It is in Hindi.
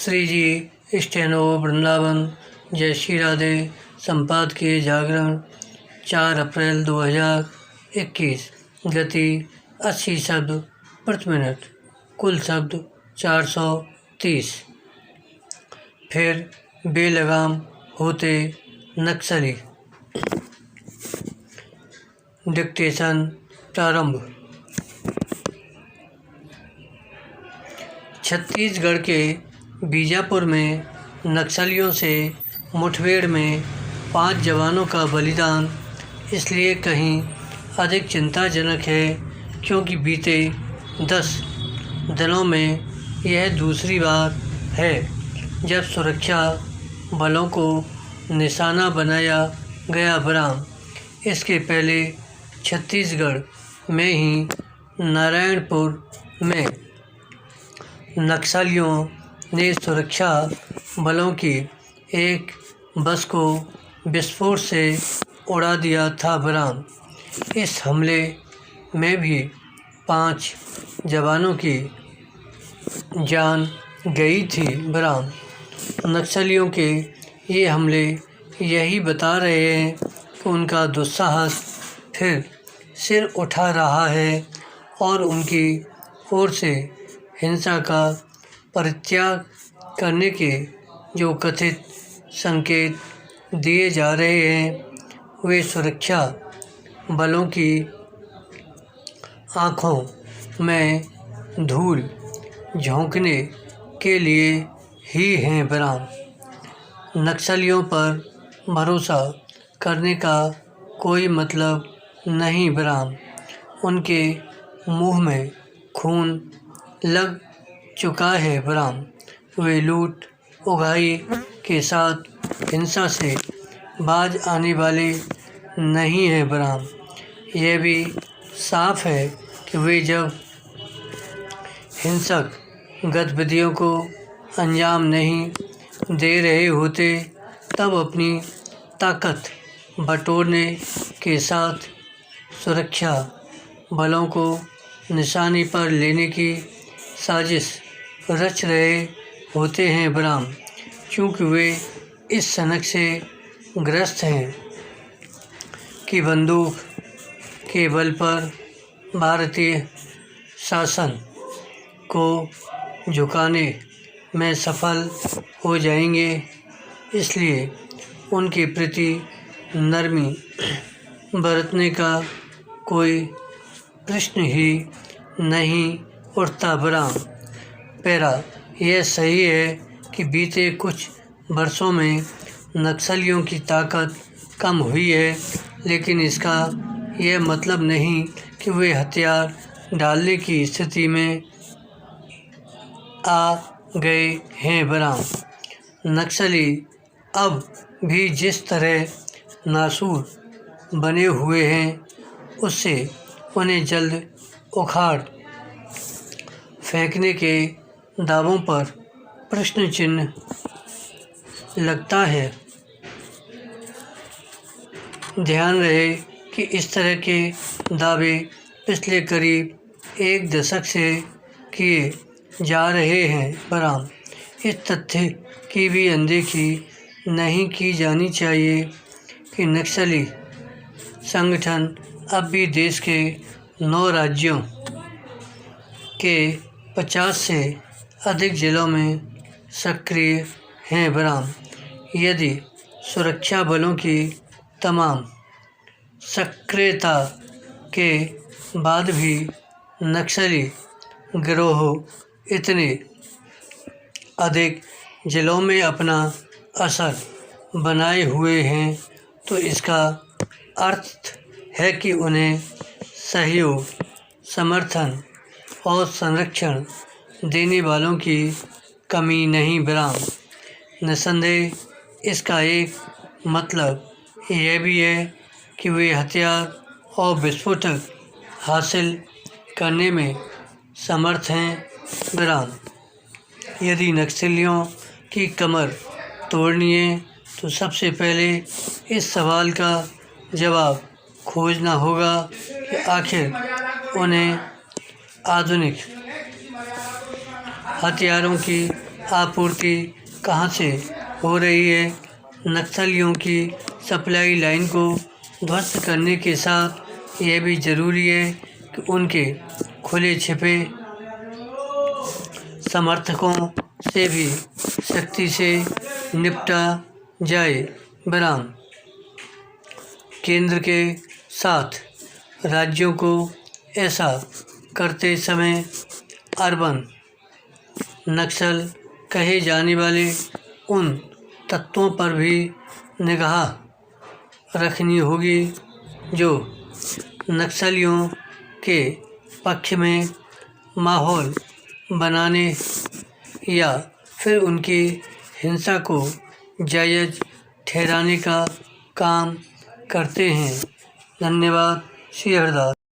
श्री जी स्टेनो वृंदावन जय श्री राधे संपादकीय जागरण 4 अप्रैल 2021। गति 80 शब्द प्रति मिनट। कुल शब्द 430। फिर बेलगाम होते नक्सली। डिक्टेशन प्रारंभ। छत्तीसगढ़ के बीजापुर में नक्सलियों से मुठभेड़ में 5 जवानों का बलिदान इसलिए कहीं अधिक चिंताजनक है क्योंकि बीते 10 दिनों में यह दूसरी बार है जब सुरक्षा बलों को निशाना बनाया गया बराम। इसके पहले छत्तीसगढ़ में ही नारायणपुर में नक्सलियों ने सुरक्षा बलों की एक बस को विस्फोट से उड़ा दिया था बराम। इस हमले में भी 5 जवानों की जान गई थी बराम। नक्सलियों के ये हमले यही बता रहे हैं कि उनका दुस्साहस फिर सिर उठा रहा है और उनकी ओर से हिंसा का परित्याग करने के जो कथित संकेत दिए जा रहे हैं वे सुरक्षा बलों की आँखों में धूल झोंकने के लिए ही हैं बराम। नक्सलियों पर भरोसा करने का कोई मतलब नहीं बराम। उनके मुंह में खून लग चुका है बराम। वे लूट उगाही के साथ हिंसा से बाज आने वाले नहीं हैं बराम। यह भी साफ है कि वे जब हिंसक गतिविधियों को अंजाम नहीं दे रहे होते तब अपनी ताकत बटोरने के साथ सुरक्षा बलों को निशाने पर लेने की साजिश रच रहे होते हैं बराम। क्योंकि वे इस सनक से ग्रस्त हैं कि बंदूक के बल पर भारतीय शासन को झुकाने में सफल हो जाएंगे। इसलिए उनके प्रति नरमी बरतने का कोई प्रश्न ही नहीं उठता बराम। पैरा यह सही है कि बीते कुछ वर्षों में नक्सलियों की ताकत कम हुई है, लेकिन इसका यह मतलब नहीं कि वे हथियार डालने की स्थिति में आ गए हैं बराम। नक्सली अब भी जिस तरह नासूर बने हुए हैं उससे उन्हें जल्द उखाड़ फेंकने के दावों पर प्रश्न चिन्ह लगता है। ध्यान रहे कि इस तरह के दावे पिछले करीब 1 दशक से किए जा रहे हैं बराम। इस तथ्य की भी अनदेखी नहीं की जानी चाहिए कि नक्सली संगठन अब भी देश के 9 राज्यों के 50 से अधिक जिलों में सक्रिय हैं बराम। यदि सुरक्षा बलों की तमाम सक्रियता के बाद भी नक्सली गिरोह इतने अधिक जिलों में अपना असर बनाए हुए हैं तो इसका अर्थ है कि उन्हें सहयोग, समर्थन और संरक्षण देने वालों की कमी नहीं बराम। निस्संदेह इसका एक मतलब यह भी है कि वे हथियार और विस्फोटक हासिल करने में समर्थ हैं बराम। यदि नक्सलियों की कमर तोड़नी है तो सबसे पहले इस सवाल का जवाब खोजना होगा कि आखिर उन्हें आधुनिक हथियारों की आपूर्ति कहां से हो रही है। नक्सलियों की सप्लाई लाइन को ध्वस्त करने के साथ यह भी जरूरी है कि उनके खुले छिपे समर्थकों से भी सख्ती से निपटा जाए। विराम। केंद्र के साथ राज्यों को ऐसा करते समय अर्बन नक्सल कहे जाने वाले उन तत्वों पर भी निगाह रखनी होगी जो नक्सलियों के पक्ष में माहौल बनाने या फिर उनकी हिंसा को जायज़ ठहराने का काम करते हैं। धन्यवाद। श्री हरदास।